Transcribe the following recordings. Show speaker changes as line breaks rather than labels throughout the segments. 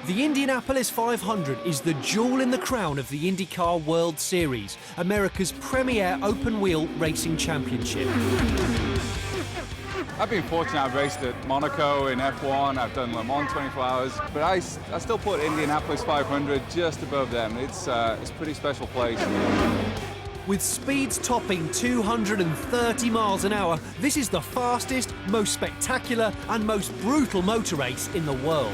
The Indianapolis 500 is the jewel in the crown of the IndyCar World Series, America's premier open-wheel racing championship.
I've been fortunate. I've raced at Monaco in F1, I've done Le Mans 24 hours, but I still put Indianapolis 500 just above them. It's a pretty special place.
With speeds topping 230 miles an hour, this is the fastest, most spectacular and most brutal motor race in the world.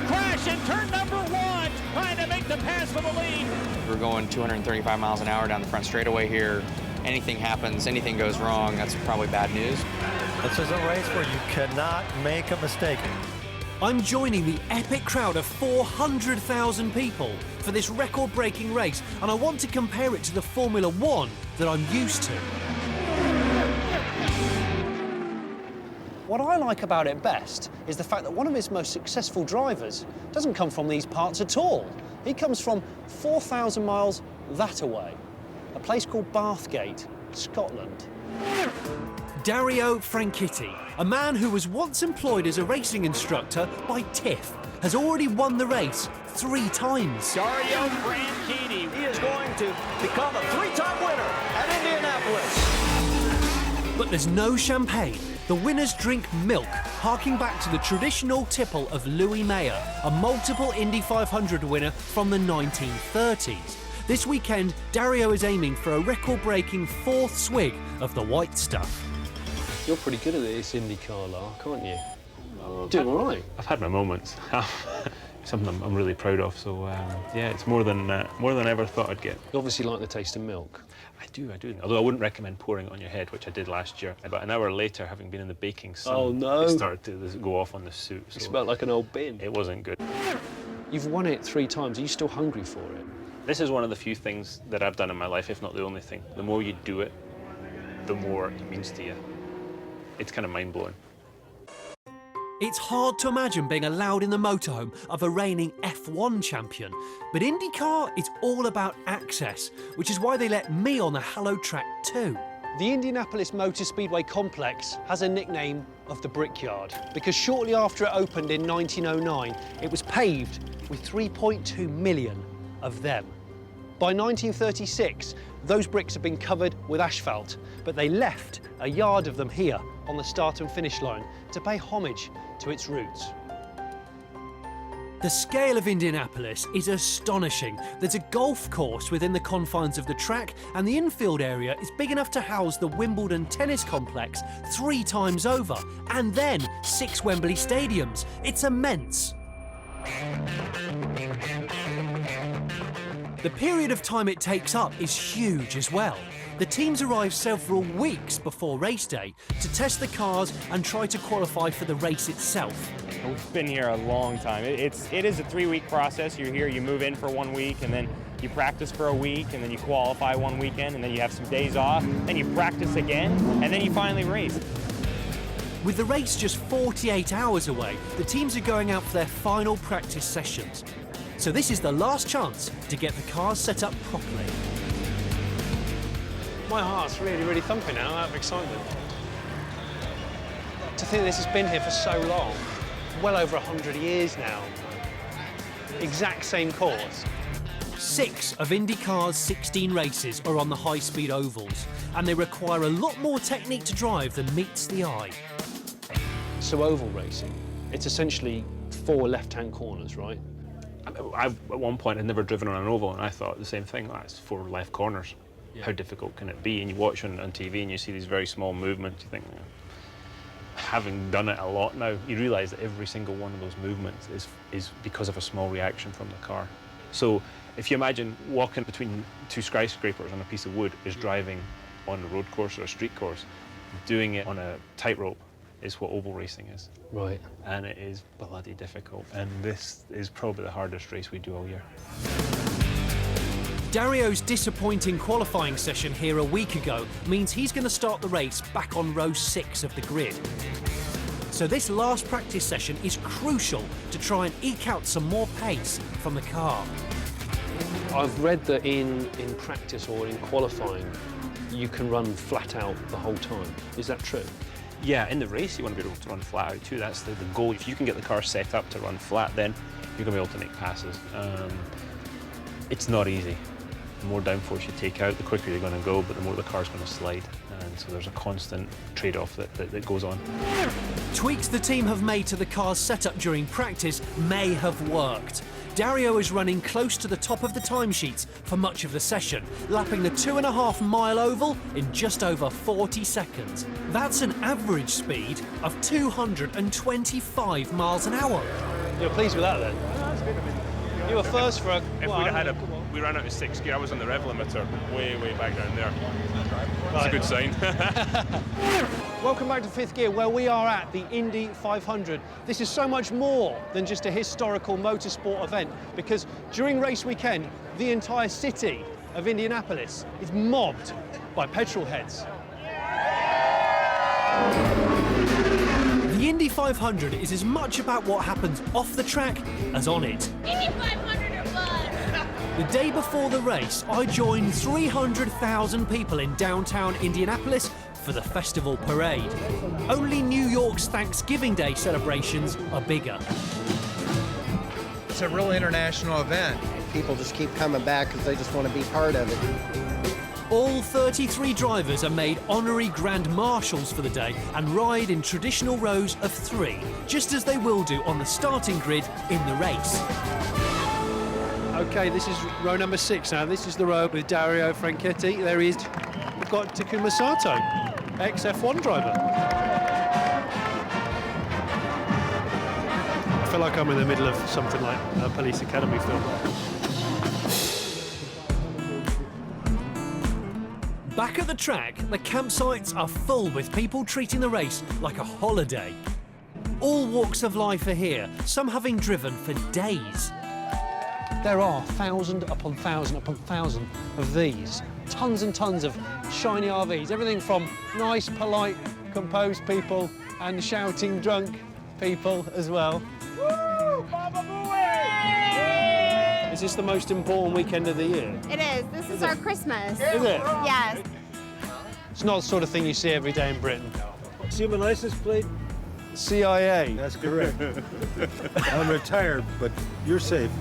Crash in turn number 1, trying to make the pass for the lead.
We're going 235 miles an hour down the front straightaway here. Anything happens, anything goes wrong, that's probably bad news.
This is a race where you cannot make a mistake.
I'm joining the epic crowd of 400,000 people for this record-breaking race, and I want to compare it to the Formula One that I'm used to.
What I like about it best is the fact that one of its most successful drivers doesn't come from these parts at all. He comes from 4,000 miles that away, a place called Bathgate, Scotland.
Dario Franchitti, a man who was once employed as a racing instructor by TIFF, has already won the race 3 times.
Dario Franchitti.
He is going to become a 3-time winner at Indianapolis.
But there's no champagne. The winners drink milk, harking back to the traditional tipple of Louis Mayer, a multiple Indy 500 winner from the 1930s. This weekend, Dario is aiming for a record-breaking 4th swig of the white stuff.
You're pretty good at this IndyCar, Lark, aren't you? Doing all right.
I've had my moments. Something I'm really proud of. So yeah, it's more than I ever thought I'd get.
You obviously like the taste of milk.
I do. Although I wouldn't recommend pouring it on your head, which I did last year. About an hour later, having been in the baking sun,
Oh, no.
it started to go off on the suit.
It
So
smelled like an old bin.
it wasn't good.
You've won it 3 times. Are you still hungry for it?
This is one of the few things that I've done in my life, if not the only thing. The more you do it, the more it means to you. It's kind of mind-blowing.
It's hard to imagine being allowed in the motorhome of a reigning F1 champion, but IndyCar is all about access, which is why they let me on the hallowed track too.
The Indianapolis Motor Speedway complex has a nickname of the Brickyard because shortly after it opened in 1909, it was paved with 3.2 million of them. By 1936, those bricks had been covered with asphalt, but they left a yard of them here on the start and finish line to pay homage to its roots.
The scale of Indianapolis is astonishing. There's a golf course within the confines of the track, and the infield area is big enough to house the Wimbledon tennis complex 3 times over, and then 6 Wembley stadiums. It's immense. The period of time it takes up is huge as well. The teams arrive several weeks before race day to test the cars and try to qualify for the race itself.
We've been here a long time. It is a 3-week process. You're here, you move in for 1 week, and then you practice for a week, and then you qualify 1 weekend, and then you have some days off, then you practice again, and then you finally race.
With the race just 48 hours away, the teams are going out for their final practice sessions. So this is the last chance to get the cars set up properly.
My heart's really, really thumping now out of excitement. To think this has been here for so long, well over 100 years now. Exact same course.
6 of IndyCar's 16 races are on the high-speed ovals, and they require a lot more technique to drive than meets the eye.
So oval racing, it's essentially 4 left-hand corners, right?
At one point, I'd never driven on an oval, and I thought the same thing. That's 4 left corners. Yeah. How difficult can it be? And you watch on TV and you see these very small movements. You think, having done it a lot now, you realise that every single one of those movements is because of a small reaction from the car. So if you imagine walking between 2 skyscrapers on a piece of wood is driving on a road course or a street course, doing it on a tightrope is what oval racing is.
Right.
And it is bloody difficult. And this is probably the hardest race we do all year.
Dario's disappointing qualifying session here a week ago means he's going to start the race back on row 6 of the grid. So this last practice session is crucial to try and eke out some more pace from the car.
I've read that in practice or in qualifying, you can run flat out the whole time. Is that true?
Yeah, in the race you want to be able to run flat out too. That's the goal. If you can get the car set up to run flat, then you're going to be able to make passes. It's not easy. The more downforce you take out, the quicker you're going to go, but the more the car's going to slide. And so there's a constant trade-off that goes on.
Tweaks the team have made to the car's setup during practice may have worked. Dario is running close to the top of the timesheets for much of the session, lapping the 2.5-mile oval in just over 40 seconds. That's an average speed of 225 miles an hour.
You're pleased with that then? You were first for a...
We ran out of 6th gear. I was on the rev limiter way back down there. That's a good sign.
Welcome back to 5th Gear, where we are at the Indy 500. This is so much more than just a historical motorsport event, because during race weekend, the entire city of Indianapolis is mobbed by petrol heads.
The Indy 500 is as much about what happens off the track as on it.
Indy 500 or bust.
The day before the race, I joined 300,000 people in downtown Indianapolis for the festival parade. Only New York's Thanksgiving Day celebrations are bigger.
It's a real international event.
People just keep coming back because they just want to be part of it.
All 33 drivers are made honorary Grand Marshals for the day and ride in traditional rows of 3, just as they will do on the starting grid in the race.
OK, this is row number 6 now. This is the row with Dario Franchitti. There he is. We've got Takuma Sato, ex-F1 driver. I feel like I'm in the middle of something like a Police Academy film.
Back at the track, the campsites are full with people treating the race like a holiday. All walks of life are here, some having driven for days.
There are 1,000 upon 1,000 upon 1,000 of these. Tons and tons of shiny RVs, everything from nice, polite, composed people and shouting, drunk people as well.
Woo! Baba
Is this the most important weekend of the year?
It is. This is our Christmas.
Is it?
Yes.
It's not the sort of thing you see every day in Britain.
See my license plate?
CIA.
That's correct. I'm retired, but you're safe.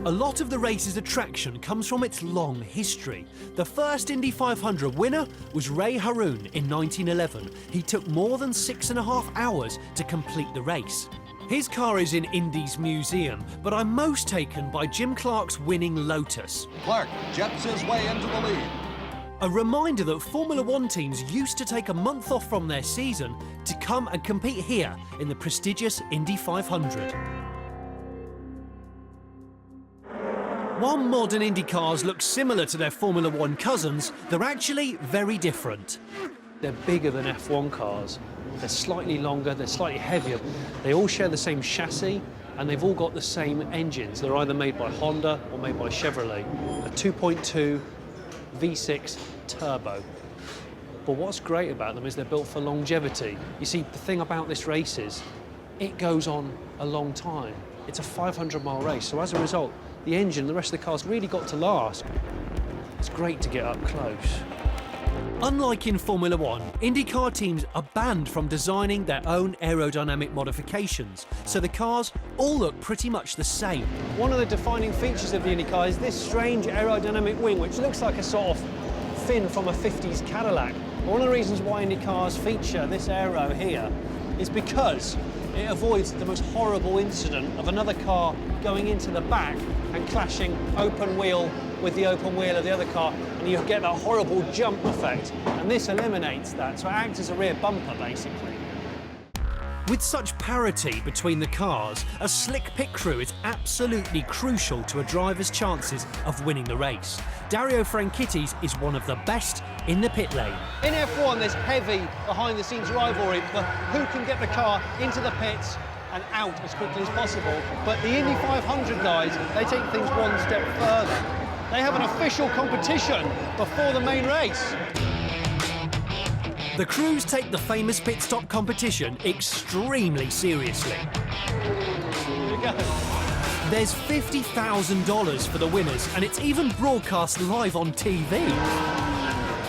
A lot of the race's attraction comes from its long history. The first Indy 500 winner was Ray Haroon in 1911. He took more than 6.5 hours to complete the race. His car is in Indy's museum, but I'm most taken by Jim Clark's winning Lotus.
Clark jets his way into the lead.
A reminder that Formula One teams used to take a month off from their season to come and compete here in the prestigious Indy 500. While modern Indy cars look similar to their Formula One cousins, they're actually very different.
They're bigger than F1 cars. They're slightly longer, they're slightly heavier. They all share the same chassis and they've all got the same engines. They're either made by Honda or made by Chevrolet. A 2.2 V6 turbo. But what's great about them is they're built for longevity. You see, the thing about this race is it goes on a long time. It's a 500-mile race, so as a result, the engine, the rest of the car's really got to last. It's great to get up close.
Unlike in Formula One, IndyCar teams are banned from designing their own aerodynamic modifications, so the cars all look pretty much the same.
One of the defining features of the IndyCar is this strange aerodynamic wing, which looks like a sort of fin from a 50s Cadillac. One of the reasons why IndyCars feature this aero here is because it avoids the most horrible incident of another car going into the back and clashing open wheel with the open wheel of the other car, and you get that horrible jump effect. And this eliminates that, so it acts as a rear bumper, basically.
With such parity between the cars, a slick pit crew is absolutely crucial to a driver's chances of winning the race. Dario Franchitti is one of the best in the pit lane.
In F1, there's heavy behind-the-scenes rivalry for who can get the car into the pits and out as quickly as possible. But the Indy 500 guys, they take things one step further. They have an official competition before the main race.
The crews take the famous pit stop competition extremely seriously.
Here we go.
There's $50,000 for the winners, and it's even broadcast live on TV.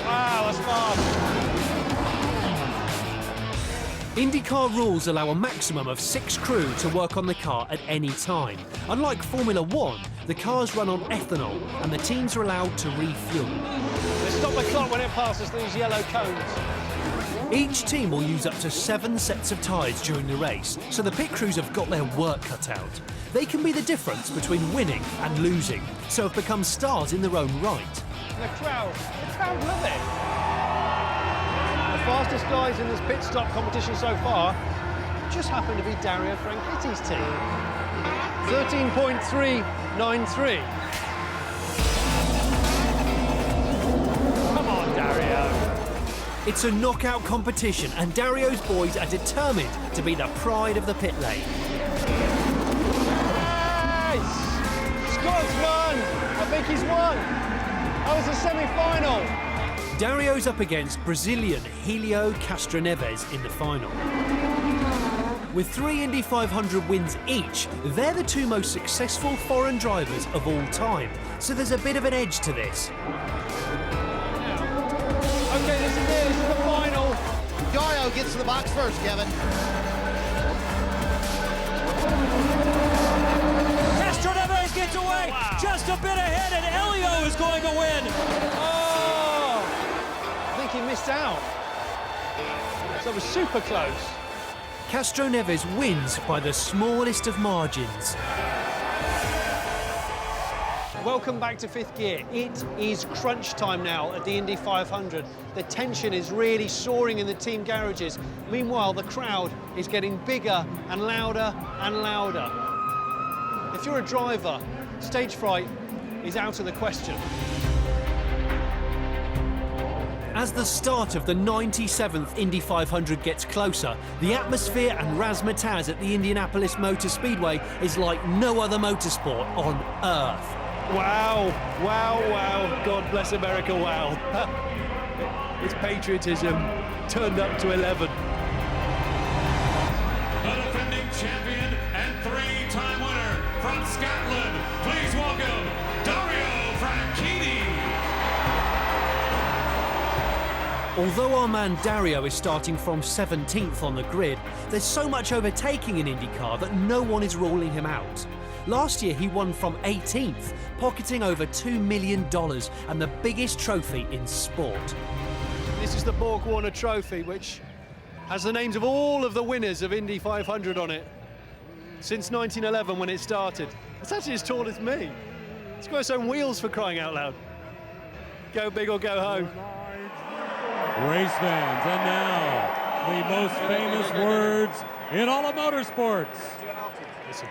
Wow, that's fast.
IndyCar rules allow a maximum of 6 crew to work on the car at any time. Unlike Formula 1, the cars run on ethanol and the teams are allowed to refuel.
They stop the clock when it passes these yellow cones.
Each team will use up to 7 sets of tyres during the race, so the pit crews have got their work cut out. They can be the difference between winning and losing, so have become stars in their own right.
The crowd love it. The fastest guys in this pit stop competition so far just happen to be Dario Franchitti's team. 13.393. Come on, Dario.
It's a knockout competition and Dario's boys are determined to be the pride of the pit lane.
Nice! Scott's won! I think he's won! That was the semi-final!
Dario's up against Brazilian Helio Castroneves in the final. With 3 Indy 500 wins each, they're the 2 most successful foreign drivers of all time, so there's a bit of an edge to this.
Okay, this is it, this is the final.
Dario gets to the box first, Kevin.
Castroneves gets away, just a bit ahead, and Helio is going to win.
Oh! I think he missed out. So it was super close.
Castroneves wins by the smallest of margins.
Welcome back to Fifth Gear. It is crunch time now at the Indy 500. The tension is really soaring in the team garages. Meanwhile, the crowd is getting bigger and louder and louder. If you're a driver, stage fright is out of the question.
As the start of the 97th Indy 500 gets closer, the atmosphere and razzmatazz at the Indianapolis Motor Speedway is like no other motorsport on Earth.
Wow, wow, wow. God bless America, wow. It's patriotism turned up to 11.
The defending champion and 3-time winner from Scotland, please welcome Dario Franchitti.
Although our man Dario is starting from 17th on the grid, there's so much overtaking in IndyCar that no one is ruling him out. Last year he won from 18th, pocketing over $2 million and the biggest trophy in sport.
This is the Borg Warner Trophy, which has the names of all of the winners of Indy 500 on it since 1911 when it started. It's actually as tall as me. It's got its own wheels, for crying out loud. Go big or go home.
Race fans, and now the most famous words in all of motorsports.
Listen.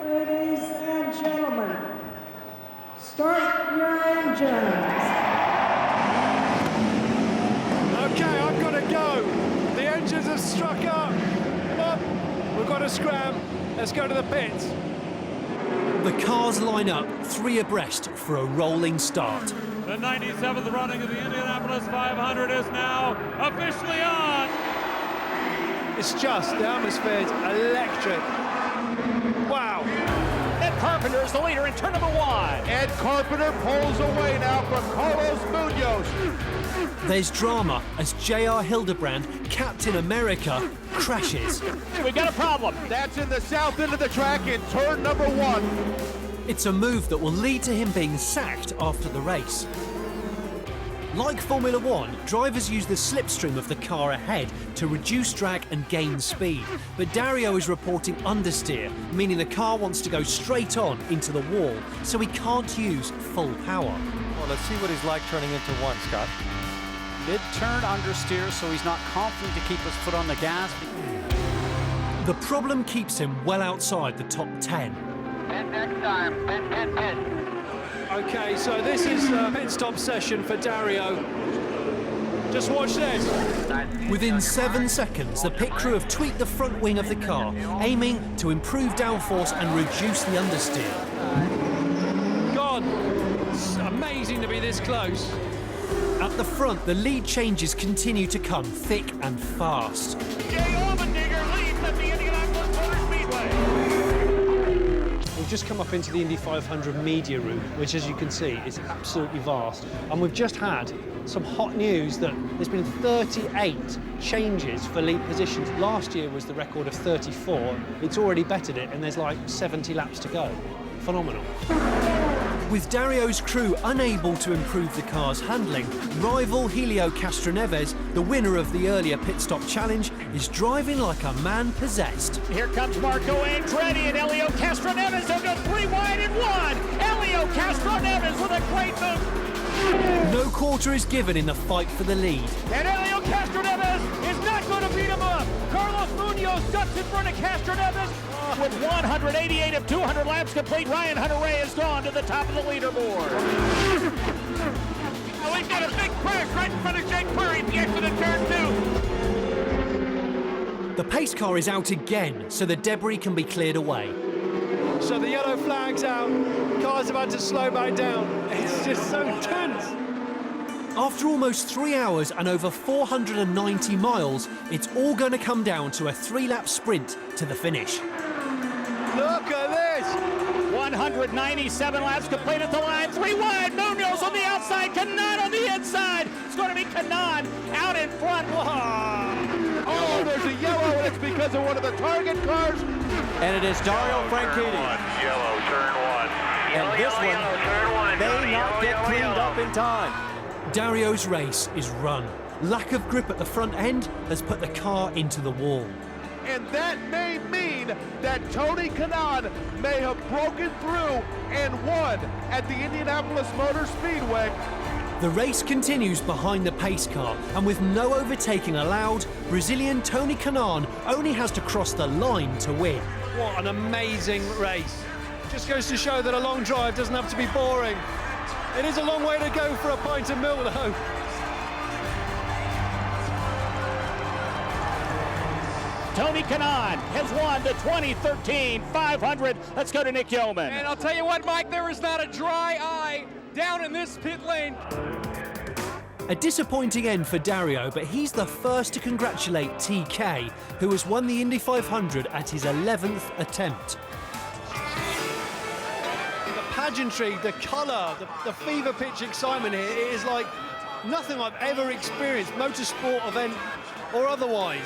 Ladies and gentlemen, start your engines.
Okay, I've got to go. The engines have struck up. We've got to scram. Let's go to the pits.
The cars line up 3 abreast for a rolling start.
The 97th running of the Indianapolis 500 is now officially on.
It's just, the atmosphere is electric. Wow.
Ed Carpenter is the leader in turn number 1.
Ed Carpenter pulls away now from Carlos Munoz.
There's drama as J.R. Hildebrand, Captain America, crashes.
We got a problem.
That's in the south end of the track in turn number 1.
It's a move that will lead to him being sacked after the race. Like Formula 1, drivers use the slipstream of the car ahead to reduce drag and gain speed. But Dario is reporting understeer, meaning the car wants to go straight on into the wall, so he can't use full power.
Well, let's see what he's like turning into one, Scott.
Mid-turn understeer, so he's not confident to keep his foot on the gas.
The problem keeps him well outside the top 10.
Next time, pit.
Okay, so this is a pit stop session for Dario. Just watch this.
Within 7 seconds, the pit crew have tweaked the front wing of the car, aiming to improve downforce and reduce the understeer.
God, it's amazing to be this close.
At the front, the lead changes continue to come thick and fast.
Jay Allmendinger leads at the Indianapolis Motor Speedway.
We've just come up into the Indy 500 media room, which, as you can see, is absolutely vast. And we've just had some hot news that there's been 38 changes for lead positions. Last year was the record of 34. It's already bettered it, and there's like 70 laps to go. Phenomenal.
With Dario's crew unable to improve the car's handling, rival Helio Castroneves, the winner of the earlier pit stop challenge, is driving like a man possessed.
Here comes Marco Andretti and Helio Castroneves under 3 wide and 1. Helio Castroneves with a great move.
No quarter is given in the fight for the lead.
And Helio Castroneves is not going to beat him up. Carlos Munoz ducks in front of Castroneves. With 188 of 200 laps complete, Ryan Hunter-Reay has gone to the top of the leaderboard. Oh, we've got a big crash right in front of Jake Perry at the exit of turn 2.
The pace car is out again, so the debris can be cleared away.
So the yellow flag's out, car's about to slow back down. It's just so tense.
After almost 3 hours and over 490 miles, it's all going to come down to a 3-lap sprint to the finish.
Look at this! 197 laps complete at the line. 3 wide. Munoz on the outside. Kanaan on the inside. It's going to be Kanaan out in front. Whoa.
Oh, there's a yellow, and it's because of one of the target cars.
And it is Dario Franchitti.
Yellow, turn 1.
And this one may not get cleaned up in time.
Dario's race is run. Lack of grip at the front end has put the car into the wall.
And that may mean that Tony Kanaan may have broken through and won at the Indianapolis Motor Speedway.
The race continues behind the pace car, and with no overtaking allowed, Brazilian Tony Kanaan only has to cross the line to win.
What an amazing race. Just goes to show that a long drive doesn't have to be boring. It is a long way to go for a pint of milk, though.
Tony Kanaan has won the 2013 500. Let's go to Nick Yeoman.
And I'll tell you what, Mike, there is not a dry eye down in this pit lane.
A disappointing end for Dario, but he's the first to congratulate TK, who has won the Indy 500 at his 11th attempt.
The pageantry, the colour, the fever pitch excitement here, it is like nothing I've ever experienced, motorsport event or otherwise.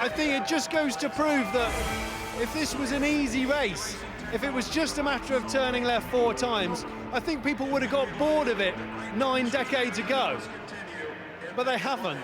I think it just goes to prove that if this was an easy race, if it was just a matter of turning left 4 times, I think people would have got bored of it 9 decades ago. But they haven't.